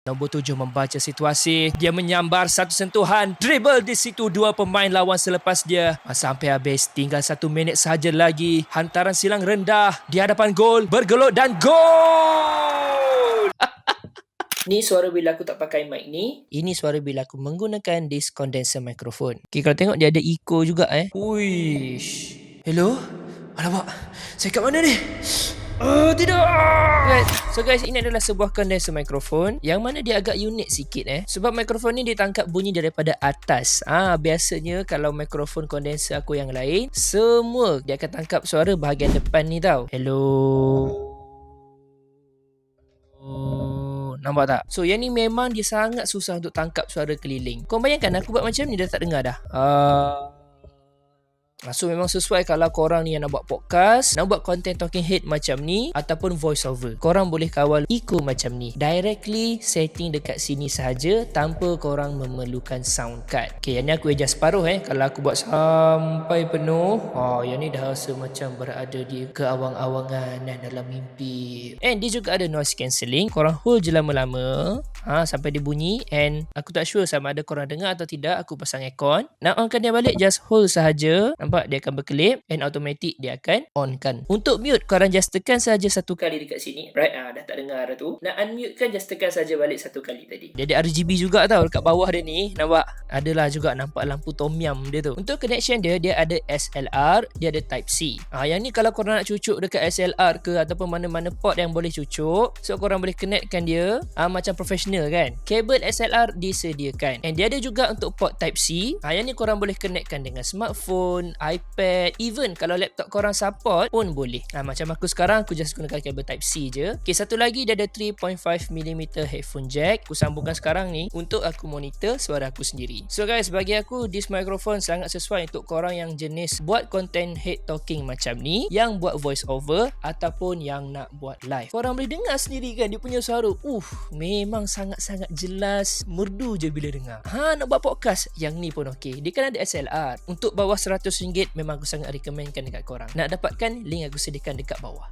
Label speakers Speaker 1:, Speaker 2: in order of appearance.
Speaker 1: Nombor 7 membaca situasi. Dia menyambar satu sentuhan. Dribble di situ dua pemain lawan selepas dia. Sampai habis. Tinggal 1 minit sahaja lagi. Hantaran silang rendah. Di hadapan gol. Bergeluk dan gol! Ni suara bila aku tak pakai mic ni. Ini suara bila aku menggunakan disc condenser microphone. Okay, kalau tengok dia ada echo juga Uish. Hello? Alamak. Saya kat mana ni? Tidak. Right. So guys, ini adalah sebuah condenser microphone yang mana dia agak unik sikit sebab mikrofon ni dia tangkap bunyi daripada atas. Biasanya kalau mikrofon kondenser aku yang lain, semua dia akan tangkap suara bahagian depan ni tau. Hello. Nampak tak? So yang ni memang dia sangat susah untuk tangkap suara keliling. Kau bayangkan aku buat macam ni dah tak dengar dah. So memang sesuai kalau korang ni yang nak buat podcast, nak buat content talking head macam ni ataupun voice over. Korang boleh kawal echo macam ni. Directly setting dekat sini sahaja tanpa korang memerlukan sound card. Okay, yang ni aku adjust separuh Kalau aku buat sampai penuh, yang ni dah rasa macam berada di keawang-awangan dan dalam mimpi. And dia juga ada noise cancelling. Korang hold je lama-lama sampai dia bunyi. And aku tak sure sama ada korang dengar atau tidak. Aku pasang aircon. Nak onkan dia balik, just hold sahaja. Nampak dia akan berkelip and automatic dia akan onkan. Untuk mute, korang just tekan saja satu kali dekat sini. Right, dah tak dengar dah tu. Nak unmute kan just tekan saja balik satu kali tadi. Dia ada RGB juga tau dekat bawah dia ni. Nampak? Adalah juga nampak lampu tom yum dia tu. Untuk connection dia ada SLR, dia ada Type C. Yang ni kalau korang nak cucuk dekat SLR ke ataupun mana-mana port yang boleh cucuk, so korang boleh connectkan dia macam profesional kan. Kabel SLR disediakan. And dia ada juga untuk port Type C. Yang ni korang boleh connectkan dengan smartphone, iPad, even kalau laptop korang support pun boleh. Macam aku sekarang, aku just gunakan kabel Type C je. Okay, satu lagi dia ada 3.5mm headphone jack. Aku sambungkan sekarang ni untuk aku monitor suara aku sendiri. So guys, bagi aku this microphone sangat sesuai untuk korang yang jenis buat content head talking macam ni, yang buat voice over ataupun yang nak buat live. Korang boleh dengar sendiri kan dia punya suara. Memang sangat-sangat jelas, merdu je bila dengar. Nak buat podcast, yang ni pun okey. Dia kan ada SLR. Untuk bawah RM100 memang aku sangat recommendkan dekat korang. Nak dapatkan link aku sediakan dekat bawah.